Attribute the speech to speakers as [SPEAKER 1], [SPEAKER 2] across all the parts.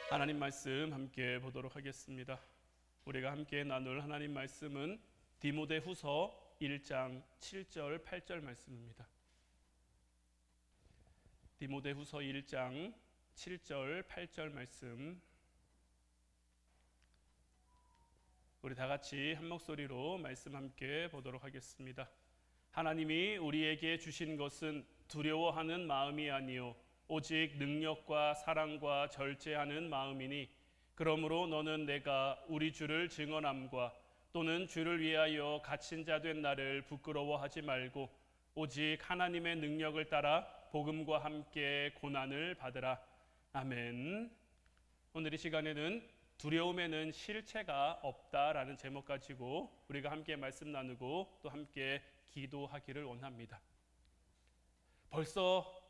[SPEAKER 1] 하나님 말씀 함께 보도록 하겠습니다. 우리가 함께 나눌 하나님 말씀은 디모데후서 1장 7절 8절 말씀입니다. 디모데후서 1장 7절 8절 말씀, 우리 다 같이 한 목소리로 말씀 함께 보도록 하겠습니다. 하나님이 우리에게 주신 것은 두려워하는 마음이 아니요 오직 능력과 사랑과 절제하는 마음이니, 그러므로 너는 내가 우리 주를 증언함과 또는 주를 위하여 갇힌 자 된 나를 부끄러워하지 말고 오직 하나님의 능력을 따라 복음과 함께 고난을 받으라. 아멘. 오늘 이 시간에는 두려움에는 실체가 없다라는 제목 가지고 우리가 함께 말씀 나누고 또 함께 기도하기를 원합니다. 벌써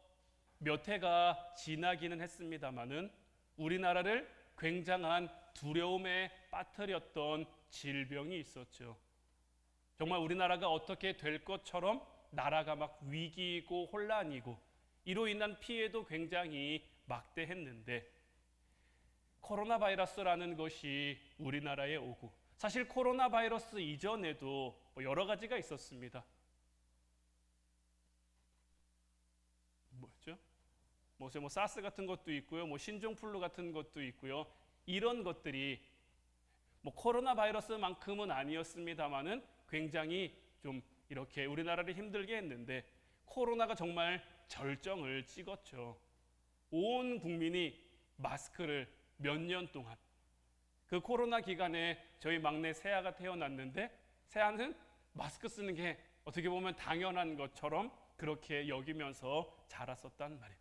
[SPEAKER 1] 몇 해가 지나기는 했습니다마는 우리나라를 굉장한 두려움에 빠뜨렸던 질병이 있었죠. 정말 우리나라가 어떻게 될 것처럼 나라가 막 위기이고 혼란이고 이로 인한 피해도 굉장히 막대했는데, 코로나 바이러스라는 것이 우리나라에 오고, 사실 코로나 바이러스 이전에도 여러 가지가 있었습니다. 뭐였죠? 뭐 사스 같은 것도 있고요, 신종플루 같은 것도 있고요. 이런 것들이 코로나 바이러스만큼은 아니었습니다만은 굉장히 좀 이렇게 우리나라를 힘들게 했는데, 코로나가 정말 절정을 찍었죠. 온 국민이 마스크를 몇 년 동안, 그 코로나 기간에 저희 막내 세아가 태어났는데, 세아는 마스크 쓰는 게 어떻게 보면 당연한 것처럼 그렇게 여기면서 자랐었단 말이에요.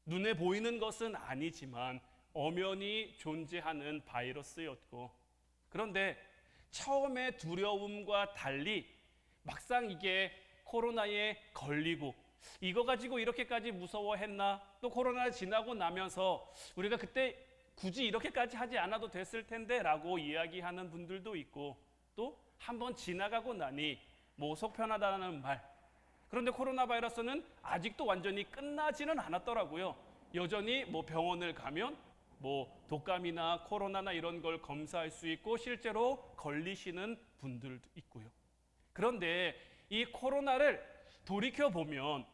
[SPEAKER 1] 눈에 보이는 것은 아니지만 엄연히 존재하는 바이러스였고, 그런데 처음에 두려움과 달리 막상 이게 코로나에 걸리고 이거 가지고 이렇게까지 무서워했나, 또 코로나 지나고 나면서 우리가 그때 굳이 이렇게까지 하지 않아도 됐을 텐데 라고 이야기하는 분들도 있고, 또 한번 지나가고 나니 속 편하다는 말. 그런데 코로나 바이러스는 아직도 완전히 끝나지는 않았더라고요. 여전히 병원을 가면 독감이나 코로나나 이런 걸 검사할 수 있고 실제로 걸리시는 분들도 있고요. 그런데 이 코로나를 돌이켜보면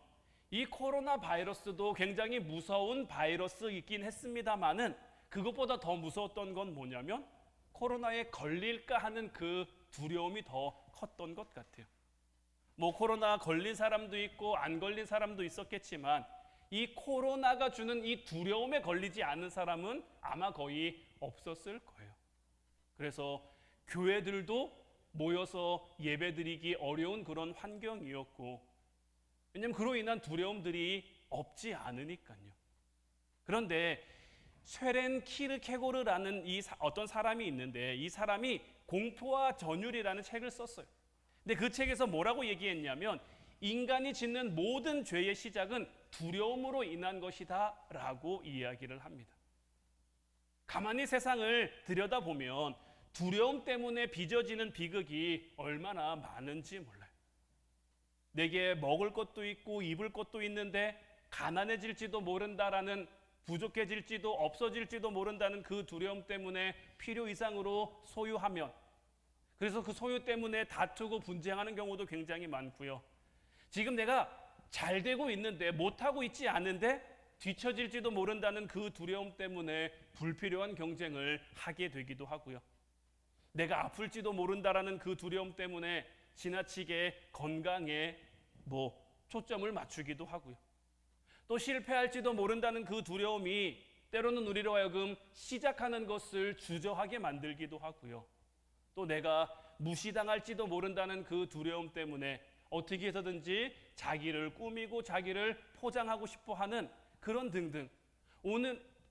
[SPEAKER 1] 이 코로나 바이러스도 굉장히 무서운 바이러스이긴 했습니다만은, 그것보다 더 무서웠던 건 뭐냐면 코로나에 걸릴까 하는 그 두려움이 더 컸던 것 같아요. 코로나 걸린 사람도 있고 안 걸린 사람도 있었겠지만 이 코로나가 주는 이 두려움에 걸리지 않은 사람은 아마 거의 없었을 거예요. 그래서 교회들도 모여서 예배드리기 어려운 그런 환경이었고, 왜냐하면 그로 인한 두려움들이 없지 않으니까요. 그런데 쇠렌 키르케고르라는 어떤 사람이 있는데, 이 사람이 공포와 전율이라는 책을 썼어요. 근데 그 책에서 뭐라고 얘기했냐면, 인간이 짓는 모든 죄의 시작은 두려움으로 인한 것이다 라고 이야기를 합니다. 가만히 세상을 들여다보면 두려움 때문에 빚어지는 비극이 얼마나 많은지 몰라요. 내게 먹을 것도 있고 입을 것도 있는데 가난해질지도 모른다라는, 부족해질지도 없어질지도 모른다는 그 두려움 때문에 필요 이상으로 소유하면, 그래서 그 소유 때문에 다투고 분쟁하는 경우도 굉장히 많고요. 지금 내가 잘 되고 있는데, 못하고 있지 않은데 뒤처질지도 모른다는 그 두려움 때문에 불필요한 경쟁을 하게 되기도 하고요. 내가 아플지도 모른다라는 그 두려움 때문에 지나치게 건강에 초점을 맞추기도 하고요. 또 실패할지도 모른다는 그 두려움이 때로는 우리로 하여금 시작하는 것을 주저하게 만들기도 하고요. 또 내가 무시당할지도 모른다는 그 두려움 때문에 어떻게 해서든지 자기를 꾸미고 자기를 포장하고 싶어 하는 그런 등등.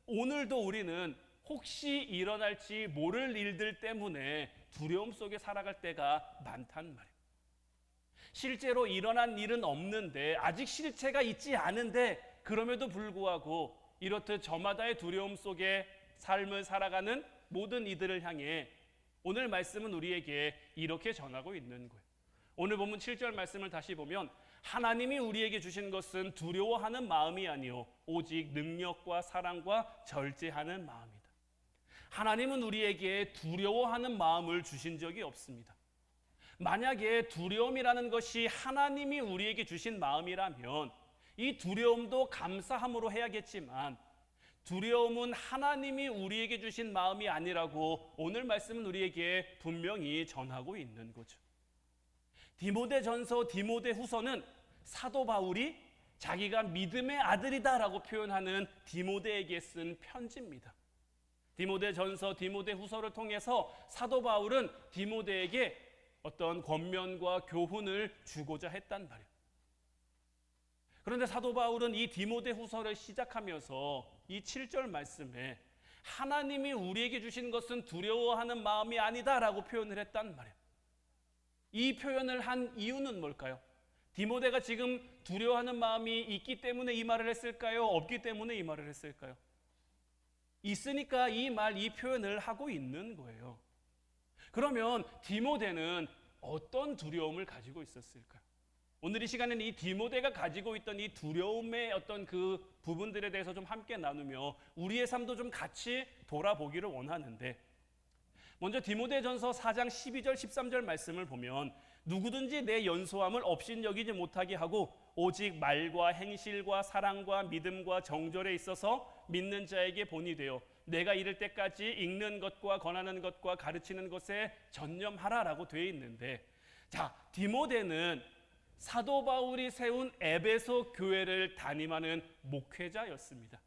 [SPEAKER 1] 오늘도 우리는 혹시 일어날지 모를 일들 때문에 두려움 속에 살아갈 때가 많단 말이에요. 실제로 일어난 일은 없는데, 아직 실체가 있지 않은데, 그럼에도 불구하고 이렇듯 저마다의 두려움 속에 삶을 살아가는 모든 이들을 향해 오늘 말씀은 우리에게 이렇게 전하고 있는 거예요. 오늘 본문 7절 말씀을 다시 보면, 하나님이 우리에게 주신 것은 두려워하는 마음이 아니요 오직 능력과 사랑과 절제하는 마음이다. 하나님은 우리에게 두려워하는 마음을 주신 적이 없습니다. 만약에 두려움이라는 것이 하나님이 우리에게 주신 마음이라면 이 두려움도 감사함으로 해야겠지만 두려움은 하나님이 우리에게 주신 마음이 아니라고 오늘 말씀은 우리에게 분명히 전하고 있는 거죠. 디모데전서, 디모데후서는 사도 바울이 자기가 믿음의 아들이다라고 표현하는 디모데에게 쓴 편지입니다. 디모데전서, 디모데후서를 통해서 사도 바울은 디모데에게 어떤 권면과 교훈을 주고자 했단 말이에요. 그런데 사도 바울은 이 디모데후서를 시작하면서 이 7절 말씀에 하나님이 우리에게 주신 것은 두려워하는 마음이 아니다라고 표현을 했단 말이에요. 이 표현을 한 이유는 뭘까요? 디모데가 지금 두려워하는 마음이 있기 때문에 이 말을 했을까요? 없기 때문에 이 말을 했을까요? 있으니까 이 표현을 하고 있는 거예요. 그러면 디모데는 어떤 두려움을 가지고 있었을까요? 오늘 이 시간에는 이 디모데가 가지고 있던 이 두려움의 어떤 그 부분들에 대해서 좀 함께 나누며 우리의 삶도 좀 같이 돌아보기를 원하는데, 먼저 디모데전서 4장 12절 13절 말씀을 보면 누구든지 내 연소함을 업신여기지 못하게 하고 오직 말과 행실과 사랑과 믿음과 정절에 있어서 믿는 자에게 본이 되어 내가 이를 때까지 읽는 것과 권하는 것과 가르치는 것에 전념하라라고 되어 있는데, 자, 디모데는 사도 바울이 세운 에베소 교회를 담임하는 목회자였습니다.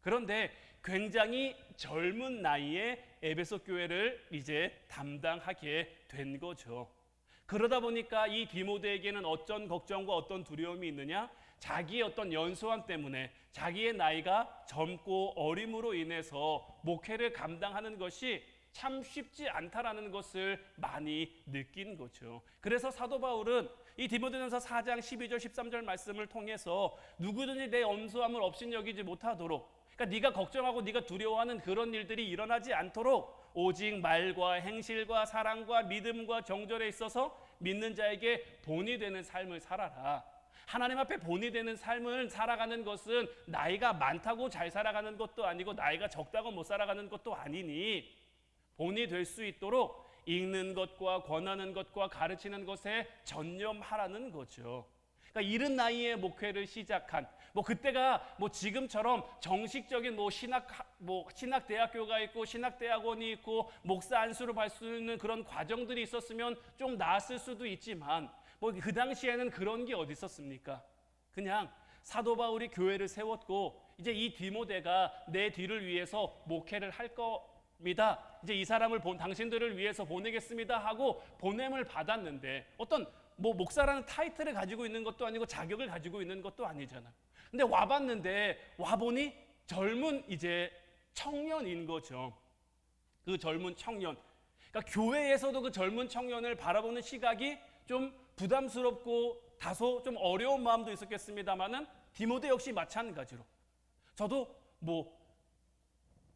[SPEAKER 1] 그런데 굉장히 젊은 나이에 에베소 교회를 이제 담당하게 된 거죠. 그러다 보니까 이 디모데에게는 어떤 걱정과 어떤 두려움이 있느냐? 자기의 어떤 연소함 때문에 자기의 나이가 젊고 어림으로 인해서 목회를 감당하는 것이 참 쉽지 않다라는 것을 많이 느낀 거죠. 그래서 사도 바울은 이 디모데전서 4장 12절 13절 말씀을 통해서 누구든지 내 연소함을 업신여기지 못하도록, 그러니까 네가 걱정하고 네가 두려워하는 그런 일들이 일어나지 않도록 오직 말과 행실과 사랑과 믿음과 정절에 있어서 믿는 자에게 본이 되는 삶을 살아라. 하나님 앞에 본이 되는 삶을 살아가는 것은 나이가 많다고 잘 살아가는 것도 아니고 나이가 적다고 못 살아가는 것도 아니니 본이 될 수 있도록 읽는 것과 권하는 것과 가르치는 것에 전념하라는 거죠. 그러니까 이른 나이에 목회를 시작한, 그때가 지금처럼 정식적인 신학대학교가 있고 신학대학원이 있고 목사 안수를 받을 수 있는 그런 과정들이 있었으면 좀 나았을 수도 있지만 그 당시에는 그런 게 어디 있었습니까? 그냥 사도 바울이 교회를 세웠고 이제 이 디모데가 내 뒤를 위해서 목회를 할 겁니다. 이제 이 사람을 당신들을 위해서 보내겠습니다 하고 보냄을 받았는데 어떤 목사라는 타이틀을 가지고 있는 것도 아니고 자격을 가지고 있는 것도 아니잖아요. 근데 와봤는데 와보니 젊은 이제 청년인 거죠. 그 젊은 청년. 그러니까 교회에서도 그 젊은 청년을 바라보는 시각이 좀 부담스럽고 다소 좀 어려운 마음도 있었겠습니다만은 디모데 역시 마찬가지로 저도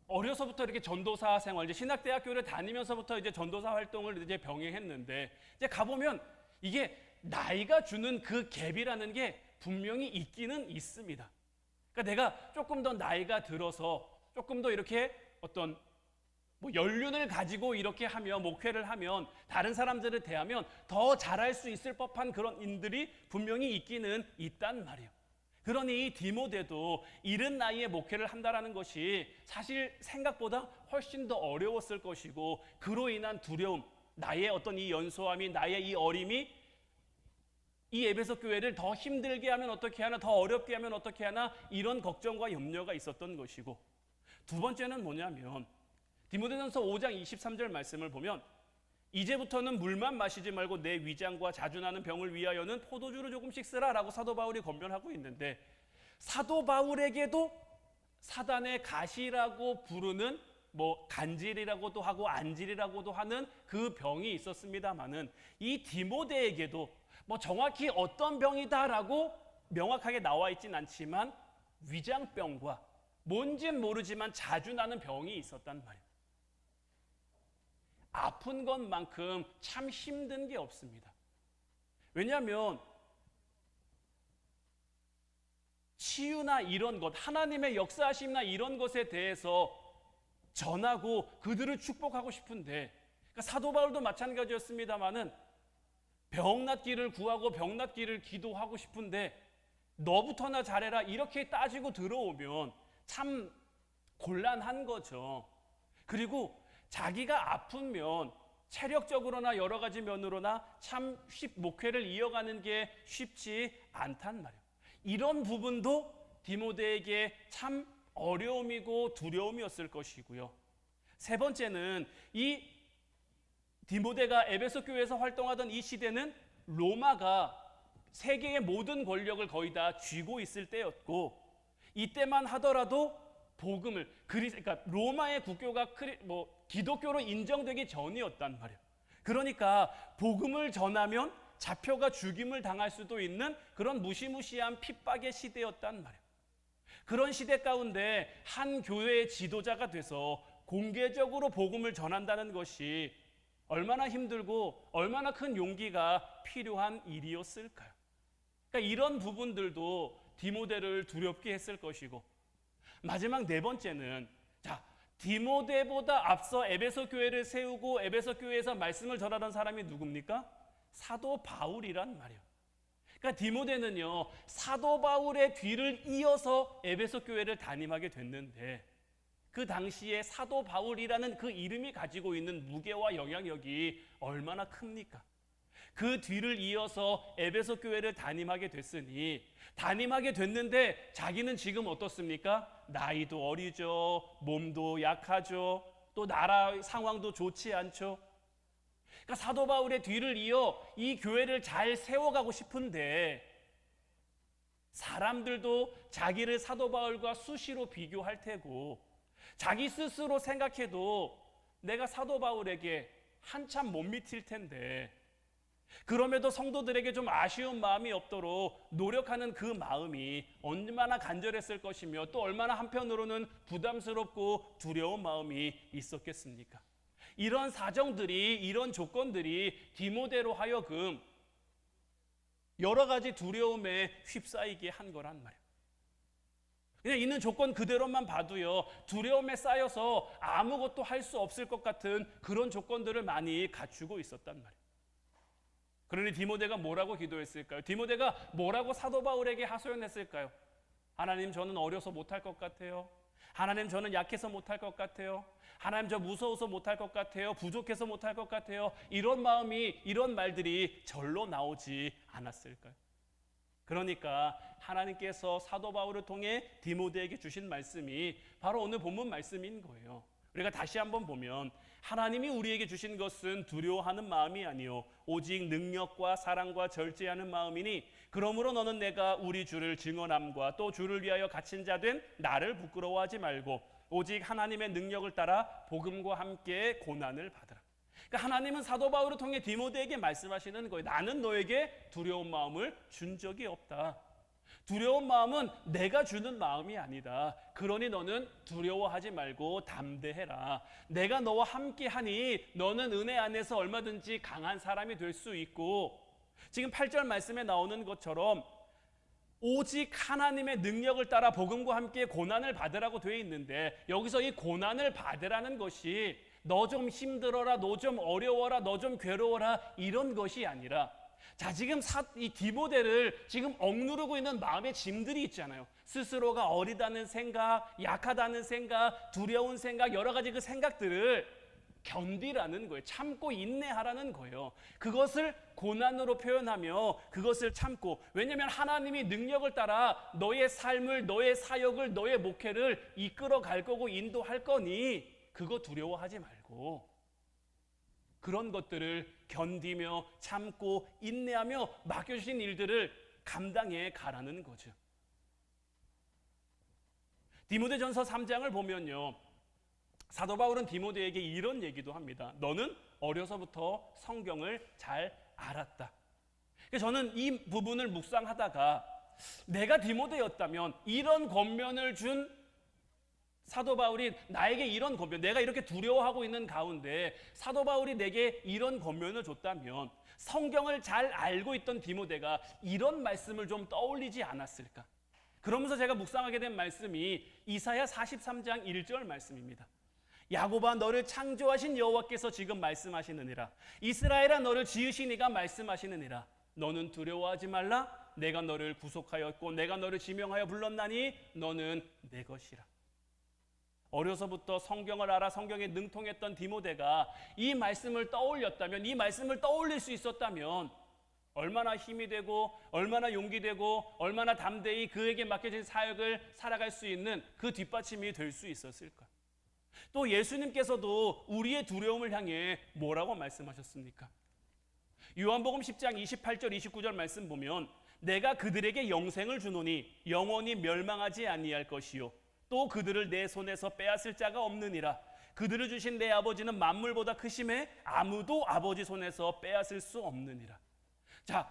[SPEAKER 1] 어려서부터 이렇게 전도사 생활, 이제 신학대학교를 다니면서부터 이제 전도사 활동을 이제 병행했는데 이제 가보면 이게 나이가 주는 그 갭이라는 게 분명히 있기는 있습니다. 그러니까 내가 조금 더 나이가 들어서 조금 더 이렇게 어떤 연륜을 가지고 이렇게 하면 목회를 하면 다른 사람들을 대하면 더 잘할 수 있을 법한 그런 인들이 분명히 있기는 있단 말이에요. 그러니 이 디모데도 이른 나이에 목회를 한다라는 것이 사실 생각보다 훨씬 더 어려웠을 것이고 그로 인한 두려움, 나의 어떤 이 연소함이 나의 이 어림이 이 에베소 교회를 더 힘들게 하면 어떻게 하나, 더 어렵게 하면 어떻게 하나 이런 걱정과 염려가 있었던 것이고, 두 번째는 뭐냐면 디모데전서 5장 23절 말씀을 보면 이제부터는 물만 마시지 말고 내 위장과 자주 나는 병을 위하여는 포도주를 조금씩 쓰라라고 사도 바울이 권면하고 있는데, 사도 바울에게도 사단의 가시라고 부르는 간질이라고도 하고 안질이라고도 하는 그 병이 있었습니다마는 이 디모데에게도 정확히 어떤 병이다라고 명확하게 나와 있진 않지만 위장병과 뭔진 모르지만 자주 나는 병이 있었단 말이에요. 아픈 것만큼 참 힘든 게 없습니다. 왜냐하면 치유나 이런 것, 하나님의 역사하심이나 이런 것에 대해서 전하고 그들을 축복하고 싶은데, 그러니까 사도 바울도 마찬가지였습니다마는 병 낫기를 구하고 병 낫기를 기도하고 싶은데 너부터나 잘해라 이렇게 따지고 들어오면 참 곤란한 거죠. 그리고 자기가 아프면 체력적으로나 여러 가지 면으로나 참 목회를 이어가는 게 쉽지 않단 말이에요. 이런 부분도 디모데에게 참 어려움이고 두려움이었을 것이고요. 세 번째는 이 디모데가 에베소 교회에서 활동하던 이 시대는 로마가 세계의 모든 권력을 거의 다 쥐고 있을 때였고, 이때만 하더라도 복음을 그러니까 로마의 국교가 기독교로 인정되기 전이었단 말이에요. 그러니까 복음을 전하면 잡혀가 죽임을 당할 수도 있는 그런 무시무시한 핍박의 시대였단 말이에요. 그런 시대 가운데 한 교회의 지도자가 돼서 공개적으로 복음을 전한다는 것이 얼마나 힘들고 얼마나 큰 용기가 필요한 일이었을까요? 그러니까 이런 부분들도 디모데를 두렵게 했을 것이고, 마지막 네 번째는 디모데보다 앞서 에베소 교회를 세우고 에베소 교회에서 말씀을 전하던 사람이 누굽니까? 사도 바울이란 말이에요. 그러니까 디모데는요, 사도 바울의 뒤를 이어서 에베소 교회를 담임하게 됐는데, 그 당시에 사도 바울이라는 그 이름이 가지고 있는 무게와 영향력이 얼마나 큽니까? 그 뒤를 이어서 에베소 교회를 담임하게 됐으니, 담임하게 됐는데 자기는 지금 어떻습니까? 나이도 어리죠, 몸도 약하죠, 또 나라 상황도 좋지 않죠. 그러니까 사도 바울의 뒤를 이어 이 교회를 잘 세워가고 싶은데, 사람들도 자기를 사도 바울과 수시로 비교할 테고, 자기 스스로 생각해도 내가 사도 바울에게 한참 못 미칠 텐데, 그럼에도 성도들에게 좀 아쉬운 마음이 없도록 노력하는 그 마음이 얼마나 간절했을 것이며, 또 얼마나 한편으로는 부담스럽고 두려운 마음이 있었겠습니까? 이런 사정들이, 이런 조건들이 디모데로 하여금 여러 가지 두려움에 휩싸이게 한 거란 말이에요. 그냥 있는 조건 그대로만 봐도요, 두려움에 쌓여서 아무것도 할 수 없을 것 같은 그런 조건들을 많이 갖추고 있었단 말이에요. 그러니 디모데가 뭐라고 기도했을까요? 디모데가 뭐라고 사도 바울에게 하소연했을까요? 하나님, 저는 어려서 못할 것 같아요. 하나님, 저는 약해서 못할 것 같아요. 하나님, 저 무서워서 못할 것 같아요. 부족해서 못할 것 같아요. 이런 마음이, 이런 말들이 절로 나오지 않았을까요? 그러니까 하나님께서 사도 바울을 통해 디모데에게 주신 말씀이 바로 오늘 본문 말씀인 거예요. 우리가 다시 한번 보면, 하나님이 우리에게 주신 것은 두려워하는 마음이 아니요 오직 능력과 사랑과 절제하는 마음이니, 그러므로 너는 내가 우리 주를 증언함과 또 주를 위하여 갇힌 자 된 나를 부끄러워하지 말고 오직 하나님의 능력을 따라 복음과 함께 고난을 받으라. 그러니까 하나님은 사도 바울을 통해 디모데에게 말씀하시는 거예요. 나는 너에게 두려운 마음을 준 적이 없다. 두려운 마음은 내가 주는 마음이 아니다. 그러니 너는 두려워하지 말고 담대해라. 내가 너와 함께하니 너는 은혜 안에서 얼마든지 강한 사람이 될 수 있고, 지금 8절 말씀에 나오는 것처럼 오직 하나님의 능력을 따라 복음과 함께 고난을 받으라고 되어 있는데, 여기서 이 고난을 받으라는 것이 너 좀 힘들어라, 너 좀 어려워라, 너 좀 괴로워라 이런 것이 아니라, 지금 이 디모데를 지금 억누르고 있는 마음의 짐들이 있잖아요. 스스로가 어리다는 생각, 약하다는 생각, 두려운 생각, 여러 가지 그 생각들을 견디라는 거예요. 참고 인내하라는 거예요. 그것을 고난으로 표현하며 그것을 참고, 왜냐하면 하나님이 능력을 따라 너의 삶을, 너의 사역을, 너의 목회를 이끌어 갈 거고 인도할 거니 그거 두려워하지 말고 그런 것들을 견디며 참고 인내하며 맡겨주신 일들을 감당해 가라는 거죠. 디모데전서 3장을 보면요, 사도 바울은 디모데에게 이런 얘기도 합니다. 너는 어려서부터 성경을 잘 알았다. 저는 이 부분을 묵상하다가 내가 디모데였다면 이런 권면을 준 사도 바울이 나에게 이런 권면, 내가 이렇게 두려워하고 있는 가운데 사도 바울이 내게 이런 권면을 줬다면 성경을 잘 알고 있던 디모데가 이런 말씀을 좀 떠올리지 않았을까? 그러면서 제가 묵상하게 된 말씀이 이사야 43장 1절 말씀입니다. 야곱아 너를 창조하신 여호와께서 지금 말씀하시느니라. 이스라엘아 너를 지으신 이가 말씀하시느니라. 너는 두려워하지 말라. 내가 너를 구속하였고 내가 너를 지명하여 불렀나니 너는 내 것이라. 어려서부터 성경을 알아 성경에 능통했던 디모데가 이 말씀을 떠올렸다면, 이 말씀을 떠올릴 수 있었다면 얼마나 힘이 되고 얼마나 용기 되고 얼마나 담대히 그에게 맡겨진 사역을 살아갈 수 있는 그 뒷받침이 될 수 있었을까? 또 예수님께서도 우리의 두려움을 향해 뭐라고 말씀하셨습니까? 요한복음 10장 28절 29절 말씀 보면 내가 그들에게 영생을 주노니 영원히 멸망하지 아니할 것이요 또 그들을 내 손에서 빼앗을 자가 없느니라. 그들을 주신 내 아버지는 만물보다 크심에 아무도 아버지 손에서 빼앗을 수 없느니라. 자,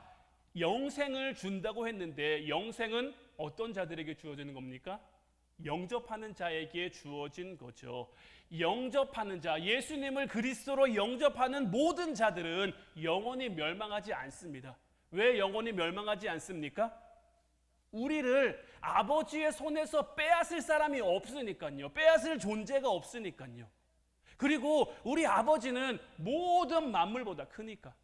[SPEAKER 1] 영생을 준다고 했는데 영생은 어떤 자들에게 주어지는 겁니까? 영접하는 자에게 주어진 거죠. 영접하는 자, 예수님을 그리스도로 영접하는 모든 자들은 영원히 멸망하지 않습니다. 왜 영원히 멸망하지 않습니까? 우리를 아버지의 손에서 빼앗을 사람이 없으니까요. 빼앗을 존재가 없으니까요. 그리고 우리 아버지는 모든 만물보다 크니까.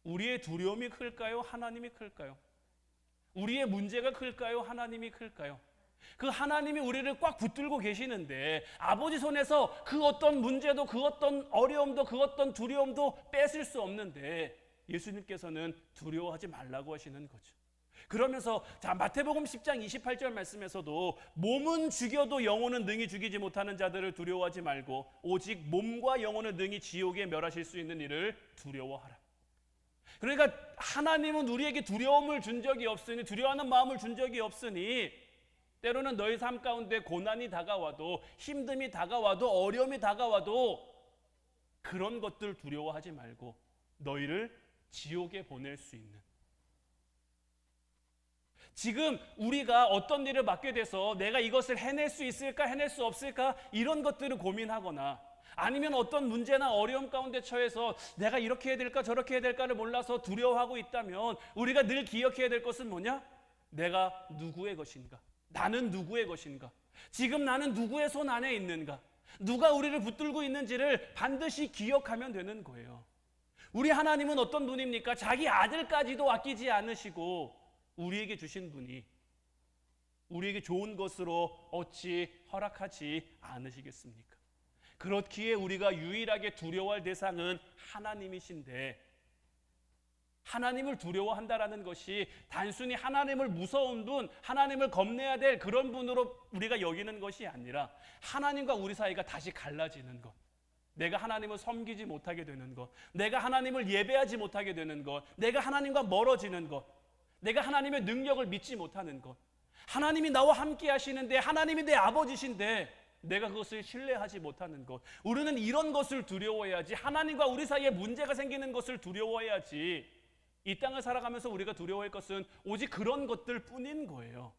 [SPEAKER 1] 우리의 두려움이 클까요? 하나님이 클까요? 우리의 문제가 클까요? 하나님이 클까요? 그 하나님이 우리를 꽉 붙들고 계시는데 아버지 손에서 그 어떤 문제도 그 어떤 어려움도 그 어떤 두려움도 뺏을 수 없는데 예수님께서는 두려워하지 말라고 하시는 거죠. 그러면서 자 마태복음 10장 28절 말씀에서도 몸은 죽여도 영혼은 능히 죽이지 못하는 자들을 두려워하지 말고 오직 몸과 영혼을 능히 지옥에 멸하실 수 있는 이를 두려워하라. 그러니까 하나님은 우리에게 두려움을 준 적이 없으니, 두려워하는 마음을 준 적이 없으니 때로는 너희 삶 가운데 고난이 다가와도, 힘듦이 다가와도, 어려움이 다가와도 그런 것들 두려워하지 말고 너희를 지옥에 보낼 수 있는, 지금 우리가 어떤 일을 맡게 돼서 내가 이것을 해낼 수 있을까 해낼 수 없을까 이런 것들을 고민하거나 아니면 어떤 문제나 어려움 가운데 처해서 내가 이렇게 해야 될까 저렇게 해야 될까를 몰라서 두려워하고 있다면 우리가 늘 기억해야 될 것은 뭐냐? 내가 누구의 것인가? 나는 누구의 것인가? 지금 나는 누구의 손 안에 있는가? 누가 우리를 붙들고 있는지를 반드시 기억하면 되는 거예요. 우리 하나님은 어떤 분입니까? 자기 아들까지도 아끼지 않으시고 우리에게 주신 분이 우리에게 좋은 것으로 어찌 허락하지 않으시겠습니까? 그렇기에 우리가 유일하게 두려워할 대상은 하나님이신데, 하나님을 두려워한다라는 것이 단순히 하나님을 무서운 분, 하나님을 겁내야 될 그런 분으로 우리가 여기는 것이 아니라 하나님과 우리 사이가 다시 갈라지는 것, 내가 하나님을 섬기지 못하게 되는 것, 내가 하나님을 예배하지 못하게 되는 것, 내가 하나님과 멀어지는 것, 내가 하나님의 능력을 믿지 못하는 것, 하나님이 나와 함께 하시는데 하나님이 내 아버지신데 내가 그것을 신뢰하지 못하는 것, 우리는 이런 것을 두려워해야지, 하나님과 우리 사이에 문제가 생기는 것을 두려워해야지. 이 땅을 살아가면서 우리가 두려워할 것은 오직 그런 것들 뿐인 거예요.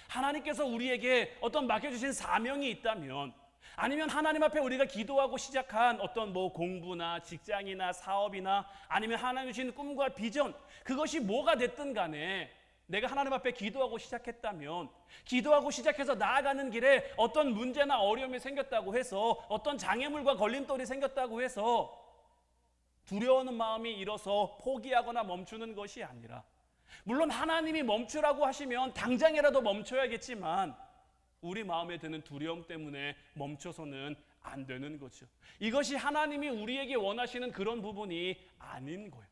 [SPEAKER 1] 하나님께서 우리에게 어떤 맡겨주신 사명이 있다면, 아니면 하나님 앞에 우리가 기도하고 시작한 어떤 공부나 직장이나 사업이나 아니면 하나님 주신 꿈과 비전, 그것이 뭐가 됐든 간에 내가 하나님 앞에 기도하고 시작했다면, 기도하고 시작해서 나아가는 길에 어떤 문제나 어려움이 생겼다고 해서, 어떤 장애물과 걸림돌이 생겼다고 해서 두려워하는 마음이 일어서 포기하거나 멈추는 것이 아니라, 물론 하나님이 멈추라고 하시면 당장이라도 멈춰야겠지만 우리 마음에 드는 두려움 때문에 멈춰서는 안 되는 거죠. 이것이 하나님이 우리에게 원하시는 그런 부분이 아닌 거예요.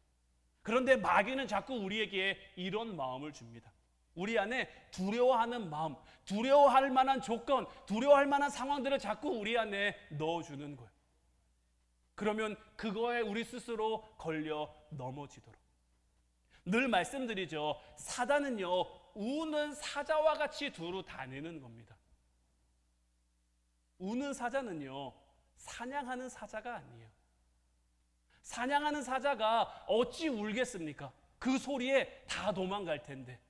[SPEAKER 1] 그런데 마귀는 자꾸 우리에게 이런 마음을 줍니다. 우리 안에 두려워하는 마음, 두려워할 만한 조건, 두려워할 만한 상황들을 자꾸 우리 안에 넣어주는 거예요. 그러면 그거에 우리 스스로 걸려 넘어지도록. 늘 말씀드리죠. 사단은요, 우는 사자와 같이 두루 다니는 겁니다. 우는 사자는요, 사냥하는 사자가 아니에요. 사냥하는 사자가 어찌 울겠습니까? 그 소리에 다 도망갈 텐데.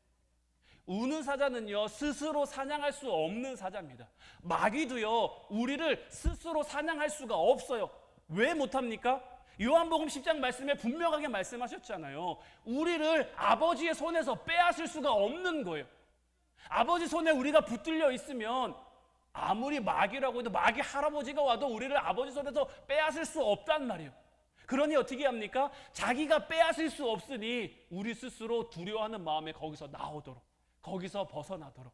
[SPEAKER 1] 우는 사자는요, 스스로 사냥할 수 없는 사자입니다. 마귀도요, 우리를 스스로 사냥할 수가 없어요. 왜 못합니까? 요한복음 10장 말씀에 분명하게 말씀하셨잖아요. 우리를 아버지의 손에서 빼앗을 수가 없는 거예요. 아버지 손에 우리가 붙들려 있으면 아무리 마귀라고 해도 마귀 할아버지가 와도 우리를 아버지 손에서 빼앗을 수 없단 말이에요. 그러니 어떻게 합니까? 자기가 빼앗을 수 없으니 우리 스스로 두려워하는 마음에 거기서 나오도록, 거기서 벗어나도록.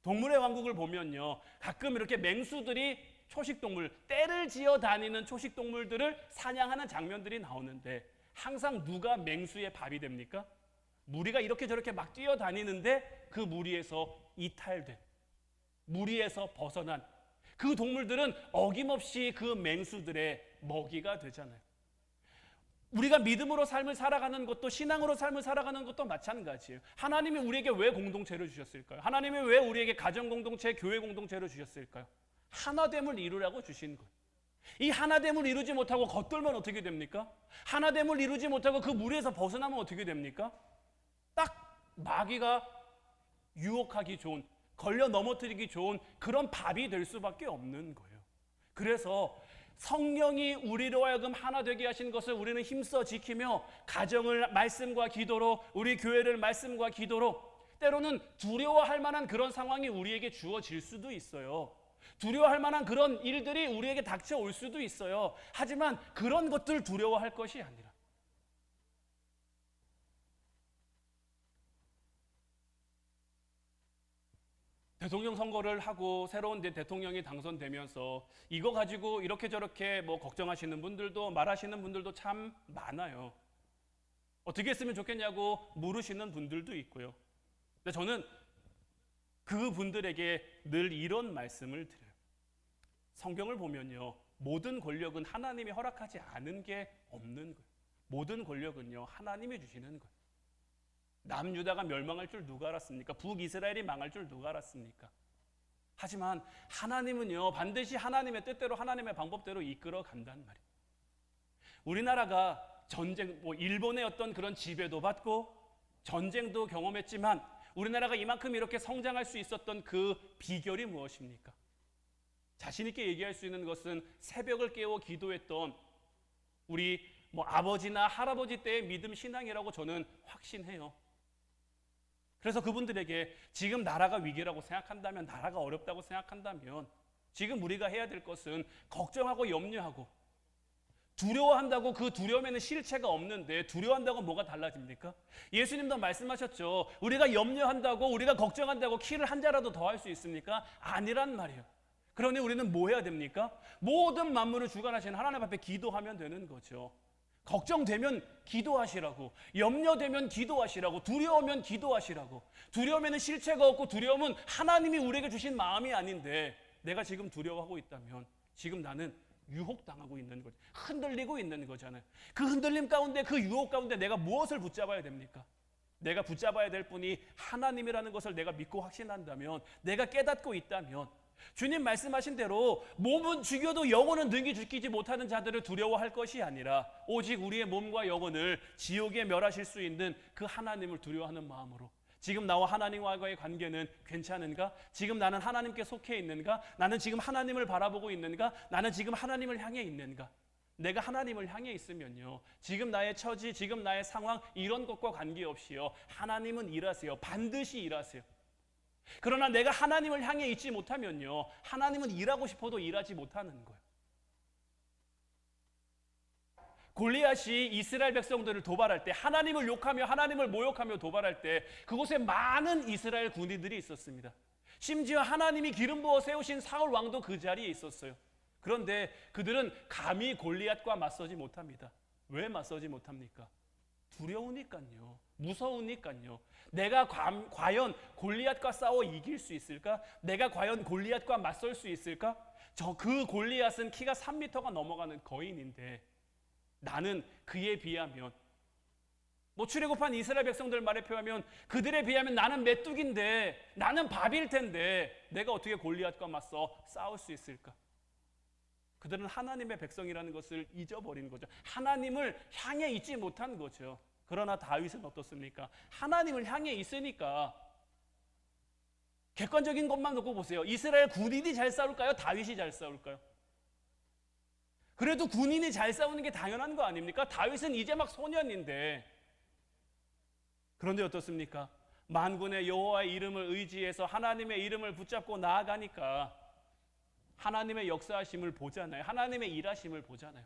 [SPEAKER 1] 동물의 왕국을 보면요, 가끔 이렇게 맹수들이 초식동물, 떼를 지어 다니는 초식동물들을 사냥하는 장면들이 나오는데 항상 누가 맹수의 밥이 됩니까? 무리가 이렇게 저렇게 막 뛰어다니는데 그 무리에서 이탈된, 무리에서 벗어난 그 동물들은 어김없이 그 맹수들의 먹이가 되잖아요. 우리가 믿음으로 삶을 살아가는 것도, 신앙으로 삶을 살아가는 것도 마찬가지예요. 하나님이 우리에게 왜 공동체를 주셨을까요? 하나님이 왜 우리에게 가정 공동체, 교회 공동체를 주셨을까요? 하나됨을 이루라고 주신 거예요. 이 하나됨을 이루지 못하고 겉돌면 어떻게 됩니까? 하나됨을 이루지 못하고 그 무리에서 벗어나면 어떻게 됩니까? 딱 마귀가 유혹하기 좋은, 걸려 넘어뜨리기 좋은 그런 밥이 될 수밖에 없는 거예요. 그래서 성령이 우리로 하여금 하나 되게 하신 것을 우리는 힘써 지키며 가정을 말씀과 기도로, 우리 교회를 말씀과 기도로, 때로는 두려워할 만한 그런 상황이 우리에게 주어질 수도 있어요. 두려워할 만한 그런 일들이 우리에게 닥쳐올 수도 있어요. 하지만 그런 것들 두려워할 것이 아니라 대통령 선거를 하고 새로운 대통령이 당선되면서 이거 가지고 이렇게 저렇게 뭐 걱정하시는 분들도, 말하시는 분들도 참 많아요. 어떻게 했으면 좋겠냐고 물으시는 분들도 있고요. 근데 저는 그 분들에게 늘 이런 말씀을 드려요. 성경을 보면요, 모든 권력은 하나님이 허락하지 않은 게 없는 거예요. 모든 권력은요, 하나님이 주시는 거예요. 남유다가 멸망할 줄 누가 알았습니까? 북이스라엘이 망할 줄 누가 알았습니까? 하지만 하나님은요, 반드시 하나님의 뜻대로, 하나님의 방법대로 이끌어 간단 말이에요. 우리나라가 전쟁, 일본의 어떤 그런 지배도 받고 전쟁도 경험했지만 우리나라가 이만큼 이렇게 성장할 수 있었던 그 비결이 무엇입니까? 자신 있게 얘기할 수 있는 것은 새벽을 깨워 기도했던 우리 아버지나 할아버지 때의 믿음 신앙이라고 저는 확신해요. 그래서 그분들에게 지금 나라가 위기라고 생각한다면, 나라가 어렵다고 생각한다면 지금 우리가 해야 될 것은 걱정하고 염려하고 두려워한다고 그 두려움에는 실체가 없는데 두려워한다고 뭐가 달라집니까? 예수님도 말씀하셨죠. 우리가 염려한다고, 우리가 걱정한다고 키를 한 자라도 더 할 수 있습니까? 아니란 말이에요. 그러니 우리는 뭐 해야 됩니까? 모든 만물을 주관하시는 하나님 앞에 기도하면 되는 거죠. 걱정되면 기도하시라고, 염려되면 기도하시라고, 두려우면 기도하시라고. 두려움에는 실체가 없고 두려움은 하나님이 우리에게 주신 마음이 아닌데 내가 지금 두려워하고 있다면 지금 나는 유혹당하고 있는 거죠. 흔들리고 있는 거잖아요. 그 흔들림 가운데, 그 유혹 가운데 내가 무엇을 붙잡아야 됩니까? 내가 붙잡아야 될 분이 하나님이라는 것을 내가 믿고 확신한다면, 내가 깨닫고 있다면, 주님 말씀하신 대로 몸은 죽여도 영혼은 능히 죽이지 못하는 자들을 두려워할 것이 아니라 오직 우리의 몸과 영혼을 지옥에 멸하실 수 있는 그 하나님을 두려워하는 마음으로, 지금 나와 하나님과의 관계는 괜찮은가? 지금 나는 하나님께 속해 있는가? 나는 지금 하나님을 바라보고 있는가? 나는 지금 하나님을 향해 있는가? 내가 하나님을 향해 있으면요, 지금 나의 처지, 지금 나의 상황, 이런 것과 관계없이요, 하나님은 일하세요. 반드시 일하세요. 그러나 내가 하나님을 향해 있지 못하면요, 하나님은 일하고 싶어도 일하지 못하는 거예요. 골리앗이 이스라엘 백성들을 도발할 때, 하나님을 욕하며 하나님을 모욕하며 도발할 때 그곳에 많은 이스라엘 군인들이 있었습니다. 심지어 하나님이 기름 부어 세우신 사울 왕도 그 자리에 있었어요. 그런데 그들은 감히 골리앗과 맞서지 못합니다. 왜 맞서지 못합니까? 두려우니까요. 무서우니까요. 내가 과연 골리앗과 싸워 이길 수 있을까? 내가 과연 골리앗과 맞설 수 있을까? 그 골리앗은 키가 3m가 넘어가는 거인인데 나는 그에 비하면, 출애굽한 이스라엘 백성들 말에 표하면 그들에 비하면 나는 메뚜기인데, 나는 밥일 텐데 내가 어떻게 골리앗과 맞서 싸울 수 있을까? 그들은 하나님의 백성이라는 것을 잊어버린 거죠. 하나님을 향해 있지 못한 거죠. 그러나 다윗은 어떻습니까? 하나님을 향해 있으니까. 객관적인 것만 놓고 보세요. 이스라엘 군인이 잘 싸울까요? 다윗이 잘 싸울까요? 그래도 군인이 잘 싸우는 게 당연한 거 아닙니까? 다윗은 이제 막 소년인데. 그런데 어떻습니까? 만군의 여호와의 이름을 의지해서 하나님의 이름을 붙잡고 나아가니까 하나님의 역사하심을 보잖아요. 하나님의 일하심을 보잖아요.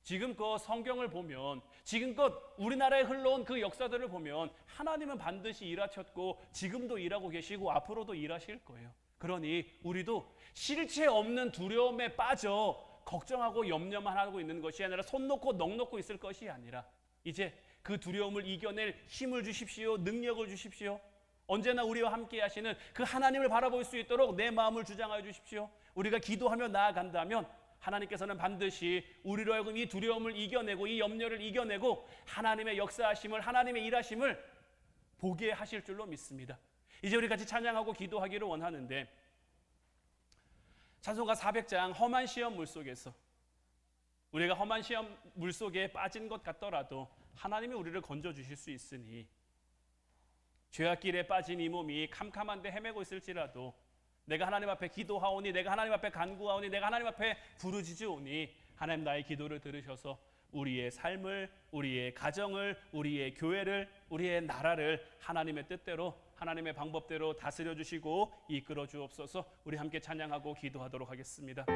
[SPEAKER 1] 지금껏 성경을 보면, 지금껏 우리나라에 흘러온 그 역사들을 보면 하나님은 반드시 일하셨고 지금도 일하고 계시고 앞으로도 일하실 거예요. 그러니 우리도 실체 없는 두려움에 빠져 걱정하고 염려만 하고 있는 것이 아니라 손 놓고 넋 놓고 있을 것이 아니라 이제 그 두려움을 이겨낼 힘을 주십시오. 능력을 주십시오. 언제나 우리와 함께 하시는 그 하나님을 바라볼 수 있도록 내 마음을 주장하여 주십시오. 우리가 기도하며 나아간다면 하나님께서는 반드시 우리로 하여금 이 두려움을 이겨내고 이 염려를 이겨내고 하나님의 역사하심을, 하나님의 일하심을 보게 하실 줄로 믿습니다. 이제 우리 같이 찬양하고 기도하기를 원하는데, 찬송가 400장 험한 시험 물속에서 우리가 험한 시험 물속에 빠진 것 같더라도 하나님이 우리를 건져주실 수 있으니, 죄악길에 빠진 이 몸이 캄캄한데 헤매고 있을지라도 내가 하나님 앞에 기도하오니, 내가 하나님 앞에 간구하오니, 내가 하나님 앞에 부르짖으오니 하나님 나의 기도를 들으셔서 우리의 삶을, 우리의 가정을, 우리의 교회를, 우리의 나라를 하나님의 뜻대로, 하나님의 방법대로 다스려 주시고 이끌어 주옵소서. 우리 함께 찬양하고 기도하도록 하겠습니다.